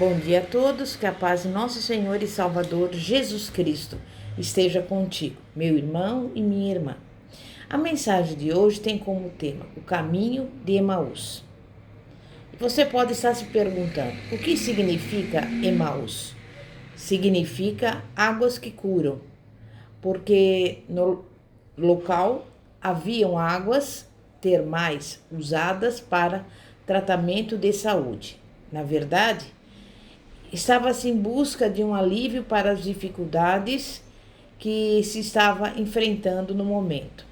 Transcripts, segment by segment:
Bom dia a todos, que a paz de nosso Senhor e Salvador Jesus Cristo esteja contigo, meu irmão e minha irmã. A mensagem de hoje tem como tema o caminho de Emaús. Você pode estar se perguntando, o que significa Emaús? Significa águas que curam, porque no local haviam águas termais usadas para tratamento de saúde. Na verdade, estava-se em busca de um alívio para as dificuldades que se estava enfrentando no momento.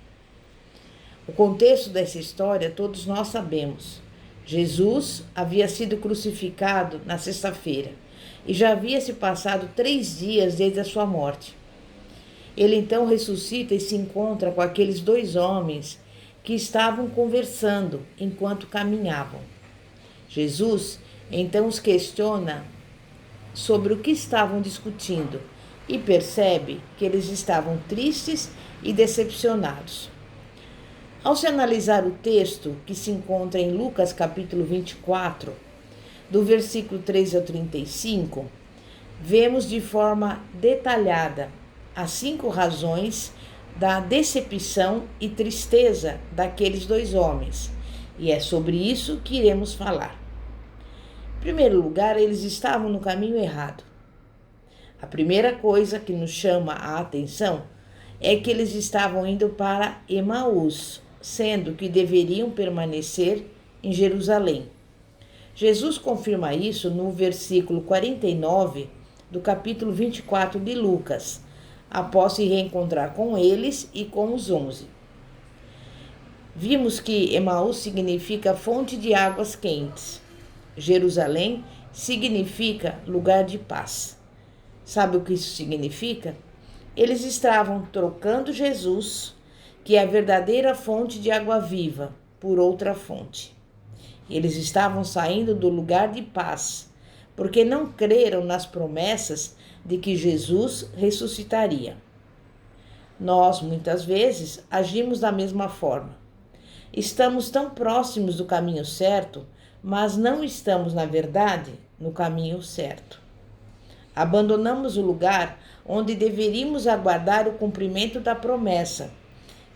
O contexto dessa história todos nós sabemos. Jesus havia sido crucificado na sexta-feira e já havia se passado 3 dias desde a sua morte. Ele então ressuscita e se encontra com aqueles 2 homens que estavam conversando enquanto caminhavam. Jesus então os questiona sobre o que estavam discutindo e percebe que eles estavam tristes e decepcionados. Ao se analisar o texto que se encontra em Lucas capítulo 24, do versículo 3 ao 35, vemos de forma detalhada as 5 razões da decepção e tristeza daqueles 2 homens, e é sobre isso que iremos falar. Em primeiro lugar, eles estavam no caminho errado. A primeira coisa que nos chama a atenção é que eles estavam indo para Emaús, sendo que deveriam permanecer em Jerusalém. Jesus confirma isso no versículo 49 do capítulo 24 de Lucas, após se reencontrar com eles e com os 11. Vimos que Emaús significa fonte de águas quentes. Jerusalém significa lugar de paz. Sabe o que isso significa? Eles estavam trocando Jesus, que é a verdadeira fonte de água viva, por outra fonte. Eles estavam saindo do lugar de paz, porque não creram nas promessas de que Jesus ressuscitaria. Nós, muitas vezes, agimos da mesma forma. Estamos tão próximos do caminho certo, mas não estamos, na verdade, no caminho certo. Abandonamos o lugar onde deveríamos aguardar o cumprimento da promessa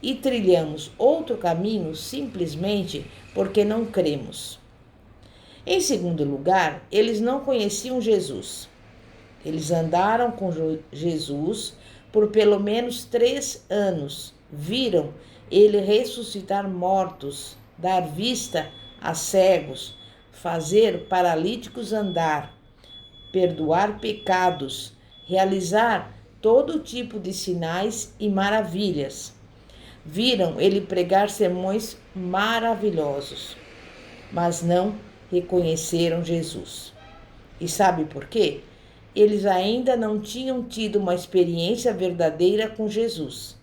e trilhamos outro caminho simplesmente porque não cremos. Em segundo lugar, eles não conheciam Jesus. Eles andaram com Jesus por pelo menos 3 anos, viram ele ressuscitar mortos, dar vista a cegos, fazer paralíticos andar, perdoar pecados, realizar todo tipo de sinais e maravilhas. Viram ele pregar sermões maravilhosos, mas não reconheceram Jesus. E sabe por quê? Eles ainda não tinham tido uma experiência verdadeira com Jesus.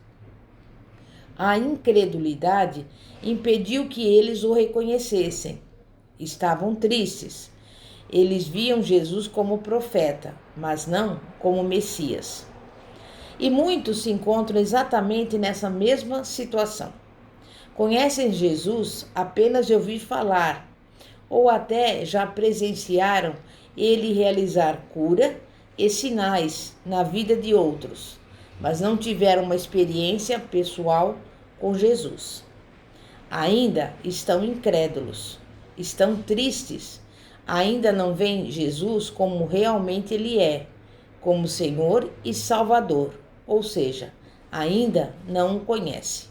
A incredulidade impediu que eles o reconhecessem. Estavam tristes. Eles viam Jesus como profeta, mas não como Messias. E muitos se encontram exatamente nessa mesma situação. Conhecem Jesus apenas de ouvir falar, ou até já presenciaram ele realizar cura e sinais na vida de outros, mas não tiveram uma experiência pessoal com Jesus. Ainda estão incrédulos, estão tristes, ainda não veem Jesus como realmente ele é, como Senhor e Salvador, ou seja, ainda não o conhecem.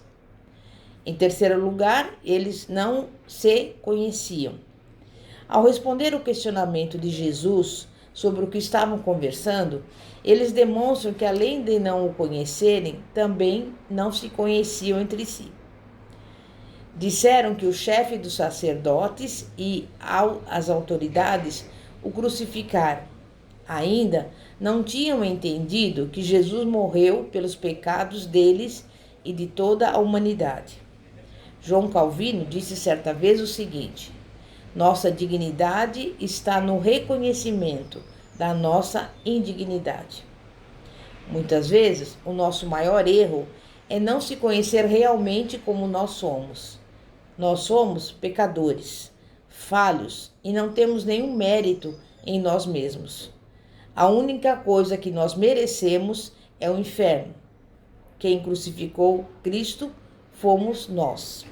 Em terceiro lugar, eles não se conheciam. Ao responder o questionamento de Jesus sobre o que estavam conversando, eles demonstram que, além de não o conhecerem, também não se conheciam entre si. Disseram que o chefe dos sacerdotes e as autoridades o crucificaram. Ainda não tinham entendido que Jesus morreu pelos pecados deles e de toda a humanidade. João Calvino disse certa vez o seguinte: nossa dignidade está no reconhecimento da nossa indignidade. Muitas vezes, o nosso maior erro é não se conhecer realmente como nós somos. Nós somos pecadores, falhos e não temos nenhum mérito em nós mesmos. A única coisa que nós merecemos é o inferno. Quem crucificou Cristo fomos nós.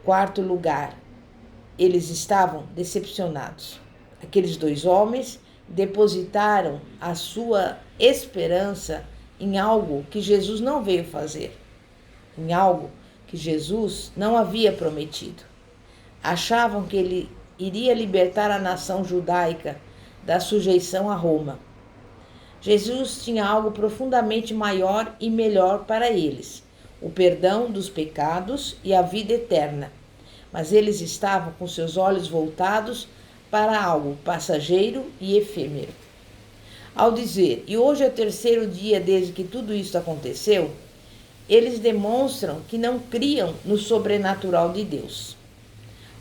Quarto lugar, eles estavam decepcionados. Aqueles dois homens depositaram a sua esperança em algo que Jesus não veio fazer, em algo que Jesus não havia prometido. Achavam que ele iria libertar a nação judaica da sujeição a Roma. Jesus tinha algo profundamente maior e melhor para eles: o perdão dos pecados e a vida eterna. Mas eles estavam com seus olhos voltados para algo passageiro e efêmero. Ao dizer, e hoje é o terceiro dia desde que tudo isso aconteceu, eles demonstram que não criam no sobrenatural de Deus.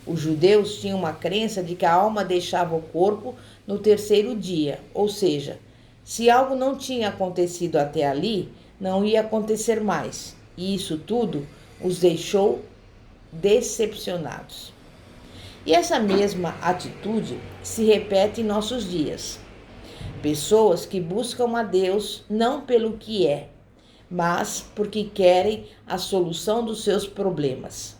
Os judeus tinham uma crença de que a alma deixava o corpo no terceiro dia, ou seja, se algo não tinha acontecido até ali, não ia acontecer mais, e isso tudo os deixou decepcionados. E essa mesma atitude se repete em nossos dias. Pessoas que buscam a Deus não pelo que é, mas porque querem a solução dos seus problemas.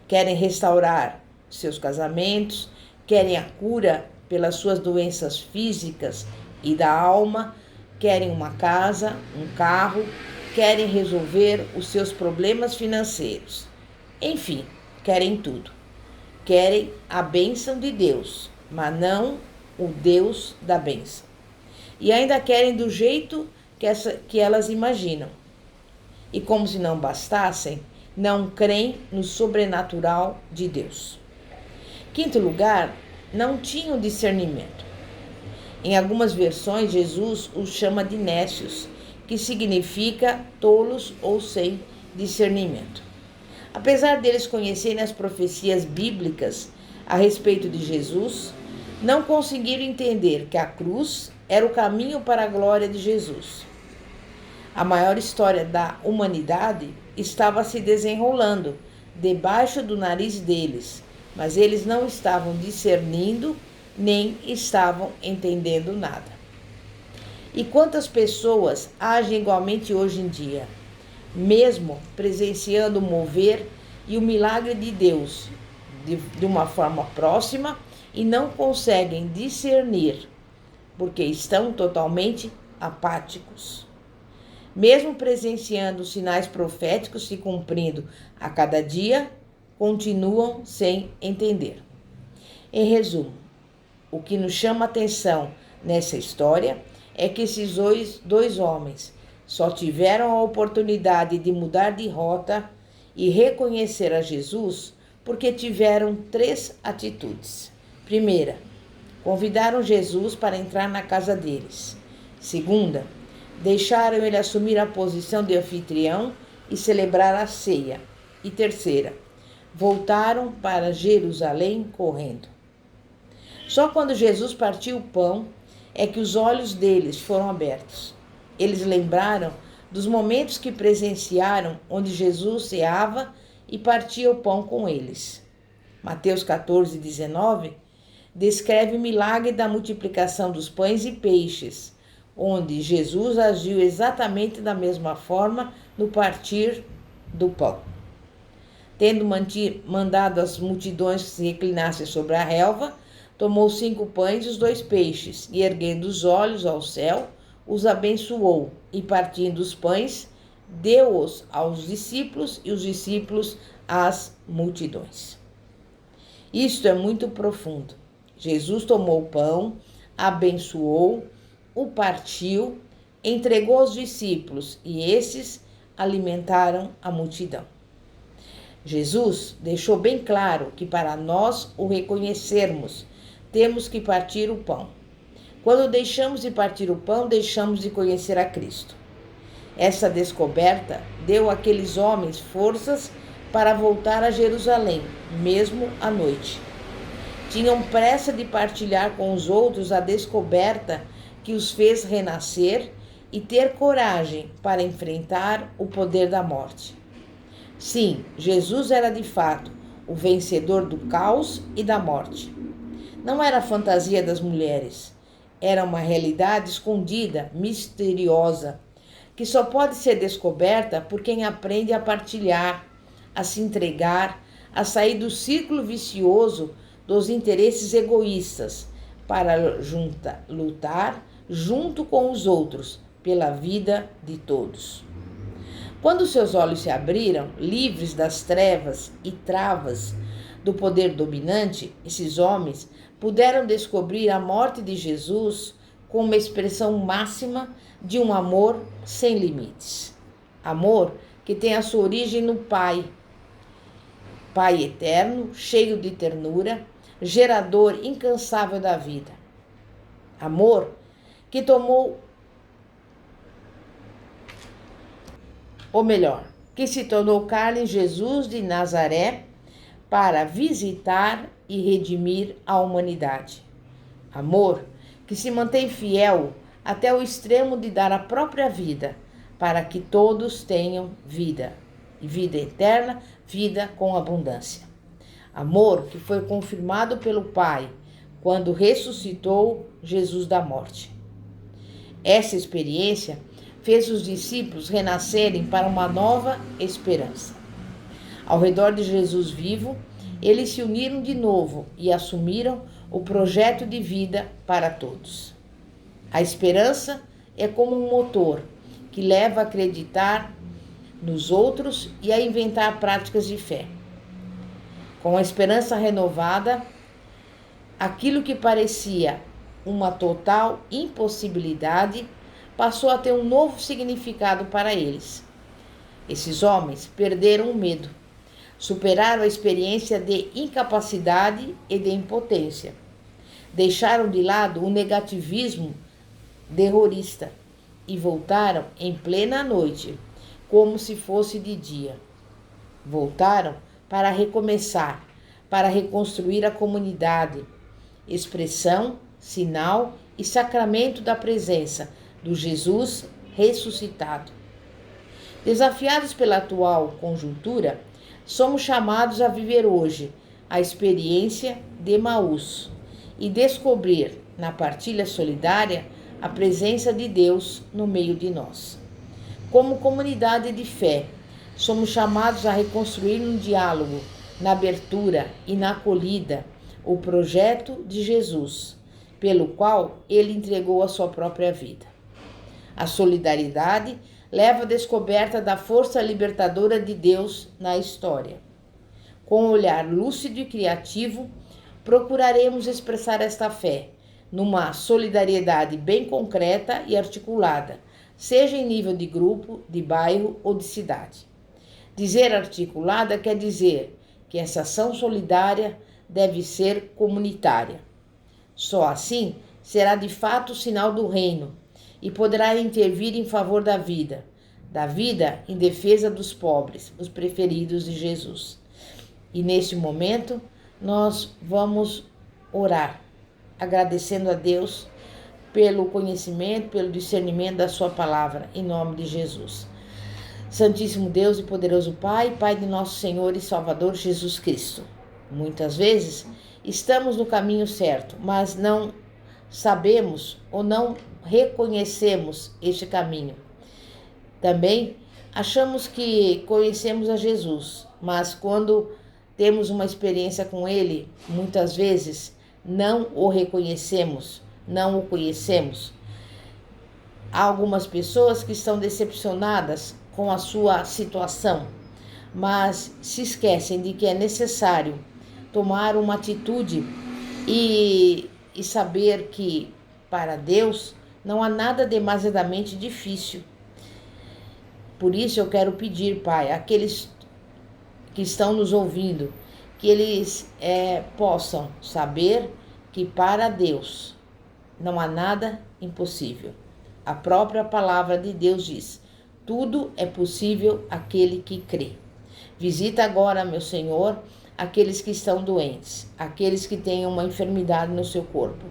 Querem restaurar seus casamentos, querem a cura pelas suas doenças físicas e da alma, querem uma casa, um carro, querem resolver os seus problemas financeiros. Enfim, querem tudo. Querem a bênção de Deus, mas não o Deus da bênção. E ainda querem do jeito que elas imaginam. E como se não bastassem, não creem no sobrenatural de Deus. Quinto lugar, não tinham discernimento. Em algumas versões, Jesus os chama de nécios, que significa tolos ou sem discernimento. Apesar deles conhecerem as profecias bíblicas a respeito de Jesus, não conseguiram entender que a cruz era o caminho para a glória de Jesus. A maior história da humanidade estava se desenrolando debaixo do nariz deles, mas eles não estavam discernindo nem estavam entendendo nada. E quantas pessoas agem igualmente hoje em dia, mesmo presenciando o mover e o milagre de Deus de uma forma próxima e não conseguem discernir, porque estão totalmente apáticos. Mesmo presenciando os sinais proféticos se cumprindo a cada dia, continuam sem entender. Em resumo, o que nos chama a atenção nessa história é que esses dois homens só tiveram a oportunidade de mudar de rota e reconhecer a Jesus porque tiveram 3 atitudes. Primeira, convidaram Jesus para entrar na casa deles. Segunda, deixaram ele assumir a posição de anfitrião e celebrar a ceia. E terceira, voltaram para Jerusalém correndo. Só quando Jesus partiu o pão é que os olhos deles foram abertos. Eles lembraram dos momentos que presenciaram onde Jesus ceava e partia o pão com eles. Mateus 14:19 descreve o milagre da multiplicação dos pães e peixes, onde Jesus agiu exatamente da mesma forma no partir do pão. Tendo mandado as multidões que se reclinassem sobre a relva, tomou 5 pães e os 2 peixes, e erguendo os olhos ao céu, os abençoou, e partindo os pães, deu-os aos discípulos, e os discípulos às multidões. Isto é muito profundo. Jesus tomou o pão, abençoou, o partiu, entregou aos discípulos, e esses alimentaram a multidão. Jesus deixou bem claro que para nós o reconhecermos, temos que partir o pão. Quando deixamos de partir o pão, deixamos de conhecer a Cristo. Essa descoberta deu àqueles homens forças para voltar a Jerusalém, mesmo à noite. Tinham pressa de partilhar com os outros a descoberta que os fez renascer e ter coragem para enfrentar o poder da morte. Sim, Jesus era de fato o vencedor do caos e da morte. não era a fantasia das mulheres. Era uma realidade escondida, misteriosa, que só pode ser descoberta por quem aprende a partilhar, a se entregar, a sair do círculo vicioso dos interesses egoístas para lutar junto com os outros pela vida de todos. Quando seus olhos se abriram, livres das trevas e travas do poder dominante, esses homens puderam descobrir a morte de Jesus como uma expressão máxima de um amor sem limites. Amor que tem a sua origem no Pai, Pai eterno, cheio de ternura, gerador incansável da vida. Amor que que se tornou carne em Jesus de Nazaré para visitar e redimir a humanidade. Amor que se mantém fiel até o extremo de dar a própria vida para que todos tenham vida, e vida eterna, vida com abundância. Amor que foi confirmado pelo Pai quando ressuscitou Jesus da morte. Essa experiência fez os discípulos renascerem para uma nova esperança. Ao redor de Jesus vivo, eles se uniram de novo e assumiram o projeto de vida para todos. A esperança é como um motor que leva a acreditar nos outros e a inventar práticas de fé. Com a esperança renovada, aquilo que parecia uma total impossibilidade passou a ter um novo significado para eles. Esses homens perderam o medo, superaram a experiência de incapacidade e de impotência, deixaram de lado o negativismo terrorista e voltaram em plena noite, como se fosse de dia. Voltaram para recomeçar, para reconstruir a comunidade, expressão, sinal e sacramento da presença do Jesus ressuscitado. Desafiados pela atual conjuntura, somos chamados a viver hoje a experiência de Emaús e descobrir na partilha solidária a presença de Deus no meio de nós. Como comunidade de fé, somos chamados a reconstruir no diálogo, na abertura e na acolhida o projeto de Jesus, pelo qual ele entregou a sua própria vida. A solidariedade leva à descoberta da força libertadora de Deus na história. Com um olhar lúcido e criativo, procuraremos expressar esta fé numa solidariedade bem concreta e articulada, seja em nível de grupo, de bairro ou de cidade. Dizer articulada quer dizer que essa ação solidária deve ser comunitária. Só assim será de fato sinal do reino e poderá intervir em favor da vida em defesa dos pobres, os preferidos de Jesus. E neste momento nós vamos orar, agradecendo a Deus pelo conhecimento, pelo discernimento da sua palavra, em nome de Jesus. Santíssimo Deus e poderoso Pai, Pai de nosso Senhor e Salvador Jesus Cristo. Muitas vezes estamos no caminho certo, mas não sabemos ou não reconhecemos este caminho. Também achamos que conhecemos a Jesus, mas quando temos uma experiência com Ele, muitas vezes não o reconhecemos, não o conhecemos. Há algumas pessoas que estão decepcionadas com a sua situação, mas se esquecem de que é necessário tomar uma atitude e saber que para Deus não há nada demasiadamente difícil. Por isso eu quero pedir, Pai, àqueles que estão nos ouvindo, que eles possam saber que para Deus não há nada impossível. A própria palavra de Deus diz: tudo é possível àquele que crê. Visita agora, meu Senhor, aqueles que estão doentes, aqueles que têm uma enfermidade no seu corpo.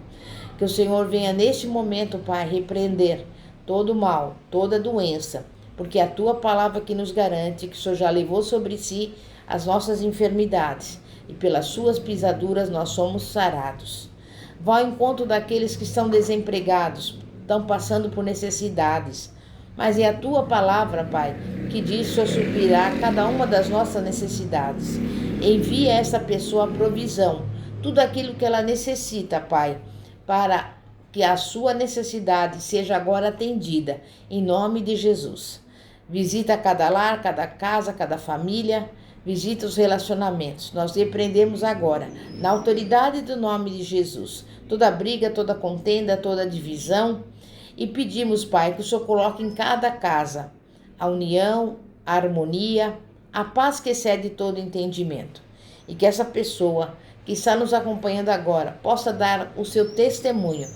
Que o Senhor venha neste momento, Pai, repreender todo mal, toda doença, porque é a Tua palavra que nos garante que o Senhor já levou sobre si as nossas enfermidades e pelas Suas pisaduras nós somos sarados. Vá ao encontro daqueles que estão desempregados, estão passando por necessidades. Mas é a tua palavra, Pai, que diz que o Senhor suprirá cada uma das nossas necessidades. Envia a essa pessoa a provisão, tudo aquilo que ela necessita, Pai, para que a sua necessidade seja agora atendida, em nome de Jesus. Visita cada lar, cada casa, cada família, visita os relacionamentos. Nós repreendemos agora, na autoridade do nome de Jesus, toda briga, toda contenda, toda divisão, e pedimos, Pai, que o Senhor coloque em cada casa a união, a harmonia, a paz que excede todo entendimento. E que essa pessoa que está nos acompanhando agora possa dar o seu testemunho.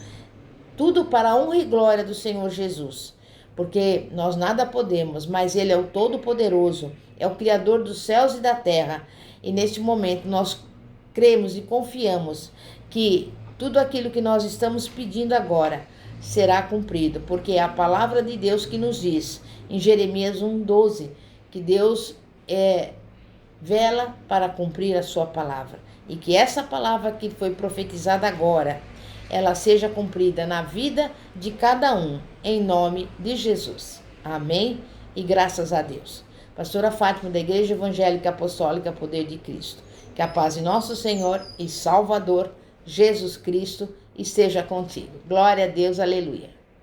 Tudo para a honra e glória do Senhor Jesus. Porque nós nada podemos, mas Ele é o Todo-Poderoso, é o Criador dos céus e da terra. E neste momento nós cremos e confiamos que tudo aquilo que nós estamos pedindo agora será cumprido, porque é a palavra de Deus que nos diz, em Jeremias 1:12, que Deus vela para cumprir a sua palavra. E que essa palavra que foi profetizada agora, ela seja cumprida na vida de cada um, em nome de Jesus. Amém? E graças a Deus. Pastora Fátima, da Igreja Evangélica Apostólica Poder de Cristo. Que a paz de nosso Senhor e Salvador, Jesus Cristo, esteja contigo. Glória a Deus, aleluia.